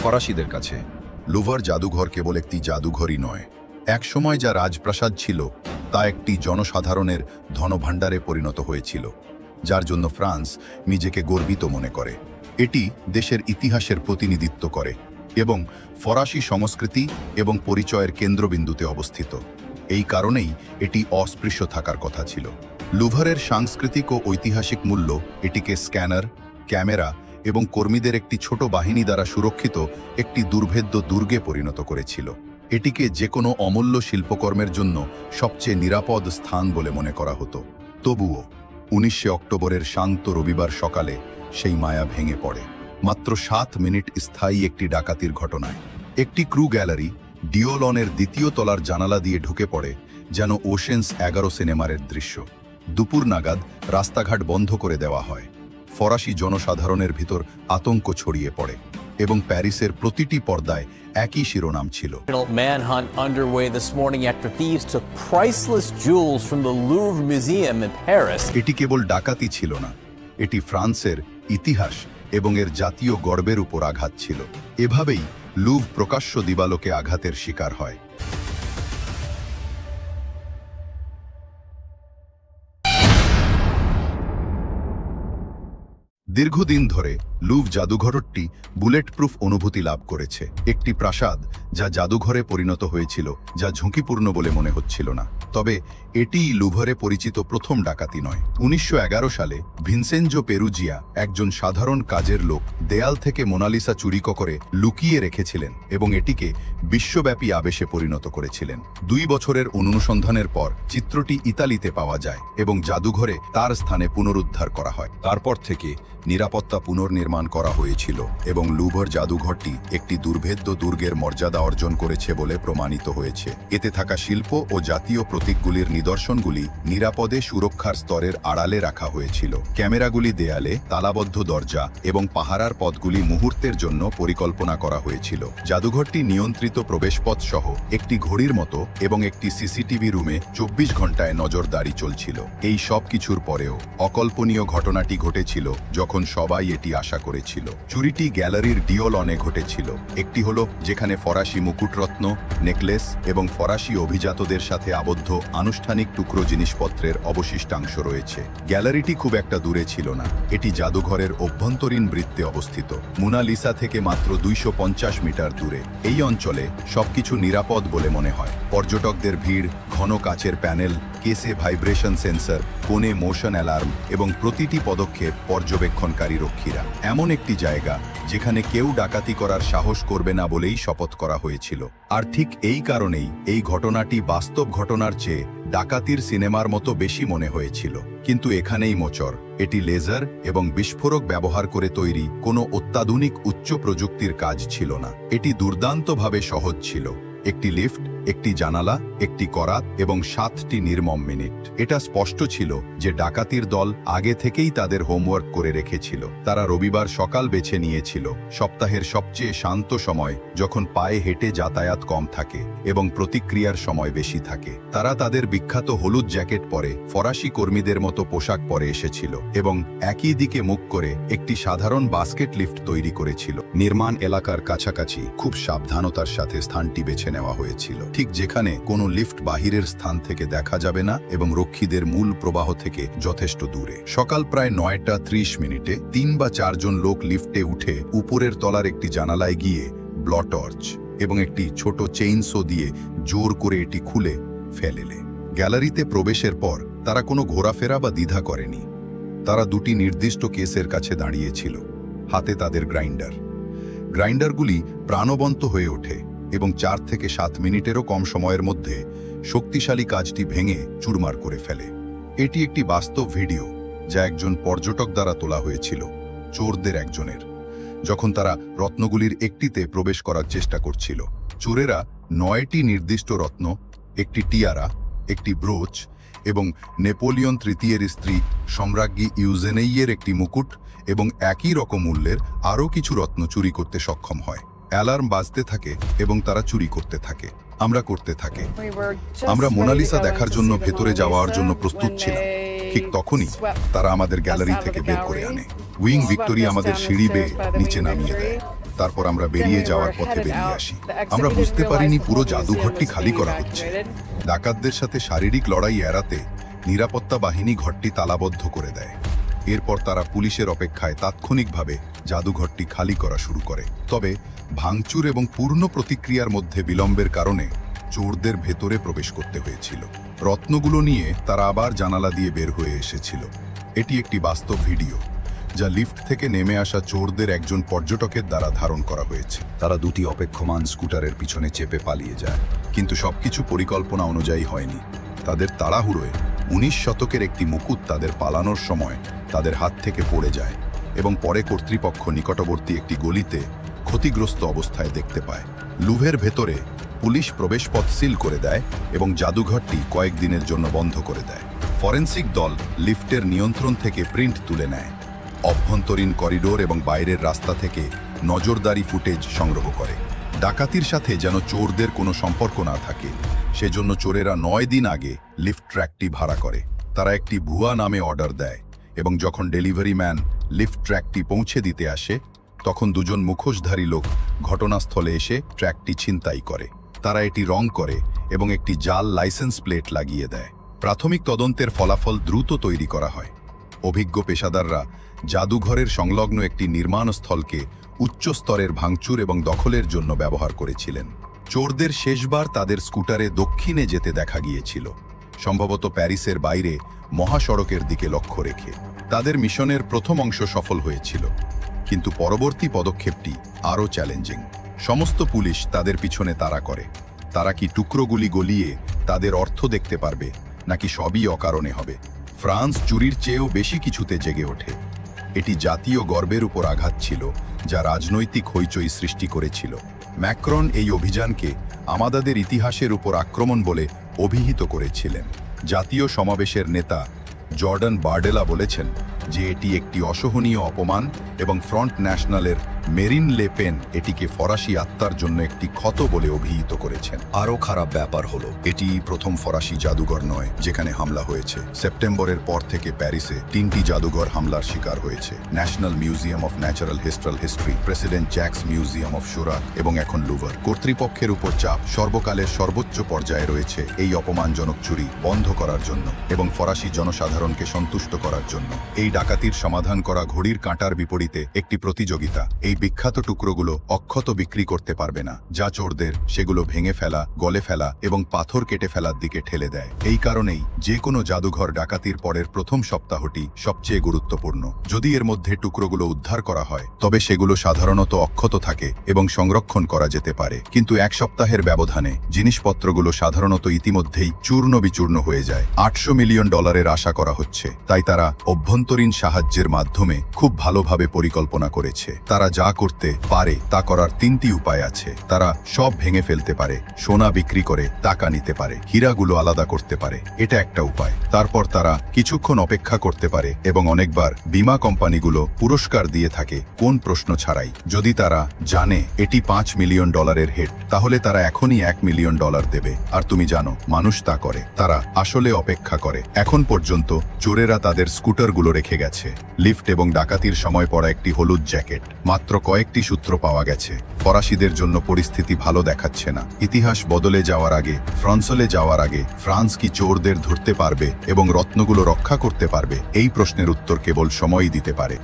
ফরাসিদের কাছে। লুভার জাদুঘর কেবল একটি জাদুঘরই নয়, একসময় যা রাজপ্রাসাদ ছিল তা একটি জনসাধারণের ধনভাণ্ডারে পরিণত হয়েছিল, যার জন্য ফ্রান্স নিজেকে গর্বিত মনে করে। এটি দেশের ইতিহাসের প্রতিনিধিত্ব করে এবং ফরাসি সংস্কৃতি এবং পরিচয়ের কেন্দ্রবিন্দুতে অবস্থিত। এই কারণেই এটি অস্পৃশ্য থাকার কথা ছিল। লুভারের সাংস্কৃতিক ও ঐতিহাসিক মূল্য এটিকে স্ক্যানার, ক্যামেরা এবং কর্মীদের একটি ছোট বাহিনী দ্বারা সুরক্ষিত একটি দুর্ভেদ্য দুর্গে পরিণত করেছিল। এটিকে যে কোনো অমূল্য শিল্পকর্মের জন্য সবচেয়ে নিরাপদ স্থান বলে মনে করা হতো। তবুও 19 অক্টোবরের শান্ত রবিবার সকালে সেই মায়া ভেঙে পড়ে মাত্র 7 মিনিট স্থায়ী একটি ডাকাতির ঘটনায়। একটি ক্রু গ্যালারি ডিওলনের দ্বিতীয় তলার জানালা দিয়ে ঢুকে পড়ে, যেন ওশেন্স 11 সিনেমারের দৃশ্য। দুপুর নাগাদ রাস্তাঘাট বন্ধ করে দেওয়া হয়। ফরাসি জনসাধারণের ভিতর আতঙ্ক ছড়িয়ে পড়ে এবং প্যারিসের প্রতিটি পর্দায় একই শিরোনাম ছিল। Manhunt underway this morning after thieves took priceless jewels from the Louvre Museum in Paris. এটি কেবল ডাকাতি ছিল না, এটি ফ্রান্সের ইতিহাস এবং এর জাতীয় গর্বের উপর আঘাত ছিল। এভাবেই লুভ প্রকাশ্য দিবালোকে আঘাতের শিকার হয়। দীর্ঘদিন ধরে লুভ জাদুঘরটি বুলেট প্রুফ অনুভূতি লাভ করেছে, একটি প্রাসাদ যা জাদুঘরে পরিণত হয়েছিল, যা ঝুঁকিপূর্ণ বলে মনে হচ্ছিল না। তবে এটিই লুভরে পরিচিত প্রথম ডাকাতি নয়। 1911 সালে ভিনসেনজো পেরুজিয়া, একজন সাধারণ কাজের লোক, দেয়াল থেকে মোনালিসা চুরি করে লুকিয়ে রেখেছিলেন এবং এটিকে বিশ্বব্যাপী আবেশে পরিণত করেছিলেন। 2 বছরের অনুসন্ধানের পর চিত্রটি ইতালিতে পাওয়া যায় এবং জাদুঘরে তার স্থানে পুনরুদ্ধার করা হয়। তারপর থেকে নিরাপত্তা পুনর্নির্মাণ করা হয়েছিল এবং লুভর জাদুঘরটি একটি দুর্ভেদ্য দুর্গের মর্যাদা অর্জন করেছে বলে প্রমাণিত হয়েছে। এতে থাকা শিল্প ও জাতীয় প্রতীকগুলির নিদর্শনগুলি নিরাপদে সুরক্ষার স্তরের আড়ালে রাখা হয়েছিল। ক্যামেরাগুলি দেয়ালে, তালাবদ্ধ দরজা এবং পাহারার পথগুলি মুহূর্তের জন্য পরিকল্পনা করা হয়েছিল। জাদুঘরটি নিয়ন্ত্রিত প্রবেশপথ সহ একটি ঘড়ির মতো এবং একটি সিসিটিভি রুমে 24 ঘন্টায় নজরদারি চলছিল। এই সব কিছুর পরেও অকল্পনীয় ঘটনাটি ঘটেছিল যখন সবাই এটি আশা করেছিল। চুরিটি গ্যালারির ডিওলনে ঘটেছিল। একটি হলো যেখানে ফরাসি মুকুটরত্ন, নেকলেস এবং ফরাসি অভিজাতদের সাথে আবদ্ধ আনুষ্ঠানিক টুকরো জিনিসপত্রের অবশিষ্টাংশ রয়েছে। গ্যালারিটি খুব একটা দূরে ছিল না, এটি জাদুঘরের অভ্যন্তরীণ বৃত্তে অবস্থিত, মোনালিসা থেকে মাত্র 250 মিটার দূরে। এই অঞ্চলে সবকিছু নিরাপদ বলে মনে হয়। পর্যটকদের ভিড়, ঘন কাচের প্যানেল, কেসে ভাইব্রেশন সেন্সর, কোণে মোশন অ্যালার্ম এবং প্রতিটি পদক্ষেপ পর্যবেক্ষণকারী রক্ষীরা। এমন একটি জায়গা যেখানে কেউ ডাকাতি করার সাহস করবে না বলেই শপথ করা হয়েছিল। আর ঠিক এই কারণেই এই ঘটনাটি বাস্তব ঘটনার চেয়ে ডাকাতির সিনেমার মতো বেশি মনে হয়েছিল। কিন্তু এখানেই মোচড়, এটি লেজার এবং বিস্ফোরক ব্যবহার করে তৈরি কোনো অত্যাধুনিক উচ্চ প্রযুক্তির কাজ ছিল না। এটি দুর্দান্তভাবে সহজ ছিল। একটি লিফট, একটি জানালা, একটি করাত এবং 7টি নির্মম মিনিট। এটা স্পষ্ট ছিল যে ডাকাতির দল আগে থেকেই তাদের হোমওয়ার্ক করে রেখেছিল। তারা রবিবার সকাল বেছে নিয়েছিল, সপ্তাহের সবচেয়ে শান্ত সময়, যখন পায়ে হেঁটে যাতায়াত কম থাকে এবং প্রতিক্রিয়ার সময় বেশি থাকে। তারা তাদের বিখ্যাত হলুদ জ্যাকেট পরে ফরাসি কর্মীদের মতো পোশাক পরে এসেছিল এবং একই দিকে মুখ করে একটি সাধারণ বাস্কেট লিফট তৈরি করেছিল। নির্মাণ এলাকার কাছাকাছি খুব সাবধানতার সাথে স্থানটি বেছে নেওয়া হয়েছিল, ঠিক যেখানে কোনো লিফট বাহিরের স্থান থেকে দেখা যাবে না এবং রক্ষীদের মূল প্রবাহ থেকে যথেষ্ট দূরে। সকাল প্রায় 9:30 মিনিটে 3 বা 4 জন লোক লিফটে উঠে উপরের তলার একটি জানালায় গিয়ে ব্লটর্চ এবং একটি ছোট চেইনসো দিয়ে জোর করে এটি খুলে ফেলেলে। গ্যালারিতে প্রবেশের পর তারা কোনো ঘোরাফেরা বা দ্বিধা করেনি। তারা 2টি নির্দিষ্ট কেসের কাছে দাঁড়িয়েছিল, হাতে তাদের গ্রাইন্ডারগুলি প্রাণবন্ত হয়ে ওঠে এবং 4 থেকে 7 মিনিটেরও কম সময়ের মধ্যে শক্তিশালী কাজটি ভেঙে চুরমার করে ফেলে। এটি একটি বাস্তব ভিডিও যা একজন পর্যটক দ্বারা তোলা হয়েছিল, চোরদের একজনের, যখন তারা রত্নগুলির একটিতে প্রবেশ করার চেষ্টা করছিল। চোরেরা 9টি নির্দিষ্ট রত্ন, একটি টিয়ারা, একটি ব্রোচ এবং নেপোলিয়ন তৃতীয়ের স্ত্রী সম্রাজ্ঞী ইউজেনেইয়ের একটি মুকুট এবং একই রকম মূল্যের আরও কিছু রত্ন চুরি করতে সক্ষম হয়। অ্যালার্ম বাজতে থাকে এবং তারা চুরি করতে থাকে। আমরা মোনালিসা দেখার জন্য ভেতরে যাওয়ার জন্য প্রস্তুত ছিলাম। ঠিক তখনই তারা আমাদের গ্যালারি থেকে বের করে আনে। উইং ভিক্টোরিয়া আমাদের সিঁড়ি বেয়ে নিচে নামিয়ে দেয়। তারপর আমরা বেরিয়ে যাওয়ার পথে বেরিয়ে আসি। আমরা বুঝতে পারিনি পুরো জাদুঘরটি খালি করা হচ্ছে। ডাকাতদের সাথে শারীরিক লড়াই এড়াতে নিরাপত্তা বাহিনী ঘরটি তালাবদ্ধ করে দেয়। এরপর তারা পুলিশের অপেক্ষায় তাৎক্ষণিকভাবে জাদুঘরটি খালি করা শুরু করে। তবে ভাঙচুর এবং পূর্ণ প্রতিক্রিয়ার মধ্যে বিলম্বের কারণে চোরদের ভেতরে প্রবেশ করতে হয়েছিল। রত্নগুলো নিয়ে তারা আবার জানালা দিয়ে বের হয়ে এসেছিল। এটি একটি বাস্তব ভিডিও, যা লিফট থেকে নেমে আসা চোরদের একজন পর্যটকের দ্বারা ধারণ করা হয়েছে। তারা দুটি অপেক্ষমান স্কুটারের পিছনে চেপে পালিয়ে যায়, কিন্তু সবকিছু পরিকল্পনা অনুযায়ী হয়নি। তাদের তাড়াহুড়োয় 19 শতকের একটি মুকুট তাদের পালানোর সময় তাদের হাত থেকে পড়ে যায় এবং পরে কর্তৃপক্ষ নিকটবর্তী একটি গলিতে ক্ষতিগ্রস্ত অবস্থায় দেখতে পায়। লুভের ভেতরে পুলিশ প্রবেশপথ সিল করে দেয় এবং জাদুঘরটি কয়েকদিনের জন্য বন্ধ করে দেয়। ফরেনসিক দল লিফটের নিয়ন্ত্রণ থেকে প্রিন্ট তুলে নেয়, অভ্যন্তরীণ করিডোর এবং বাইরের রাস্তা থেকে নজরদারি ফুটেজ সংগ্রহ করে। ডাকাতির সাথে যেন চোরদের কোনো সম্পর্ক না থাকে, সেজন্য চোরেরা 9 দিন আগে লিফট ট্র্যাকটি ভাড়া করে। তারা একটি ভুয়া নামে অর্ডার দেয় এবং যখন ডেলিভারি ম্যান লিফট ট্র্যাকটি পৌঁছে দিতে আসে, তখন দুজন মুখোশধারী লোক ঘটনাস্থলে এসে ট্র্যাকটি ছিনতাই করে। তারা এটি রং করে এবং একটি জাল লাইসেন্স প্লেট লাগিয়ে দেয়। প্রাথমিক তদন্তের ফলাফল দ্রুত তৈরি করা হয়। অভিজ্ঞ পেশাদাররা জাদুঘরের সংলগ্ন একটি নির্মাণ স্থলকে উচ্চ স্তরের ভাঙচুর এবং দখলের জন্য ব্যবহার করেছিলেন। চোরদের শেষবার তাদের স্কুটারে দক্ষিণে যেতে দেখা গিয়েছিল, সম্ভবত প্যারিসের বাইরে মহাসড়কের দিকে লক্ষ্য রেখে। তাদের মিশনের প্রথম অংশ সফল হয়েছিল, কিন্তু পরবর্তী পদক্ষেপটি আরও চ্যালেঞ্জিং। সমস্ত পুলিশ তাদের পিছনে তাড়া করে। তারা কি টুকরোগুলি গলিয়ে তাদের অর্থ দেখতে পারবে, নাকি সবই অকারণে হবে? ফ্রান্স চুরির চেয়েও বেশি কিছুতে জেগে ওঠে। এটি জাতীয় গর্বের উপর আঘাত ছিল, যা রাজনৈতিক হইচই সৃষ্টি করেছিল। ম্যাক্রন এই অভিযানকে আমাদের ইতিহাসের উপর আক্রমণ বলে অভিহিত করেছিলেন। জাতীয় সমাবেশের নেতা জর্ডান বার্ডেলা বলেছেন যে এটি একটি অসহনীয় অপমান এবং ফ্রন্ট ন্যাশনালের মেরিন লে পেন এটিকে ফরাসি আত্মার জন্য একটি ক্ষত বলে অভিহিত করেছেন। আরও খারাপ ব্যাপার হলো, এটি প্রথম ফরাসি জাদুঘর নয় যেখানে হামলা হয়েছে। সেপ্টেম্বরের পর থেকে প্যারিসে 3টি জাদুঘর হামলার শিকার হয়েছে: National Museum of Natural History, president Jacques museum of Chirac এবং এখন লুভার। কর্তৃপক্ষের উপর চাপ সর্বকালের সর্বোচ্চ পর্যায়ে রয়েছে এই অপমানজনক চুরি বন্ধ করার জন্য এবং ফরাসি জনসাধারণকে সন্তুষ্ট করার জন্য। এই ডাকাতির সমাধান করা ঘড়ির কাঁটার বিপরীতে একটি প্রতিযোগিতা। এই বিখ্যাত টুকরোগুলো অক্ষত বিক্রি করতে পারবে না, যা চোরদের সেগুলো ভেঙে ফেলা, গলে ফেলা এবং পাথর কেটে ফেলার দিকে ঠেলে দেয়। এই কারণেই যে কোনো জাদুঘর ডাকাতির পরের প্রথম সপ্তাহটি সবচেয়ে গুরুত্বপূর্ণ। যদি এর মধ্যে টুকরোগুলো উদ্ধার করা হয়, তবে সেগুলো সাধারণত অক্ষত থাকে এবং সংরক্ষণ করা যেতে পারে। কিন্তু 1 সপ্তাহের ব্যবধানে জিনিসপত্রগুলো সাধারণত ইতিমধ্যেই চূর্ণ বিচূর্ণ হয়ে যায়। $800 মিলিয়ন আশা করা হচ্ছে, তাই তারা অভ্যন্তরীণ সাহায্যের মাধ্যমে খুব ভালোভাবে পরিকল্পনা করেছে। তারা যা করতে পারে তা করার 3টি উপায় আছে। তারা সব ভেঙে ফেলতে পারে, সোনা বিক্রি করে টাকা নিতে পারে, হীরাগুলো আলাদা করতে পারে, এটা একটা উপায়। তারপর তারা কিছুক্ষণ অপেক্ষা করতে পারে এবং অনেকবার বীমা কোম্পানিগুলো পুরস্কার দিয়ে থাকে কোন প্রশ্ন ছাড়াই। যদি তারা জানে এটি $5 মিলিয়ন হেড, তাহলে তারা এখনই $1 মিলিয়ন দেবে। আর তুমি জানো মানুষ তা করে, তারা আসলে অপেক্ষা করে। এখন পর্যন্ত চোরেরা তাদের স্কুটারগুলো রেখে গেছে। লিফট এবং ডাকাতির সময় পরা একটি হলুদ জ্যাকেট। মাত্র কয়েকটি সূত্র পাওয়া গেছে। ফরাসিদের জন্য পরিস্থিতি ভালো দেখাচ্ছে না। ইতিহাস বদলে যাওয়ার আগে, ফ্রান্স কি চোরদের ধরতে পারবে এবং রত্নগুলো রক্ষা করতে পারবে? এই প্রশ্নের উত্তর কেবল সময়ই দিতে পারে।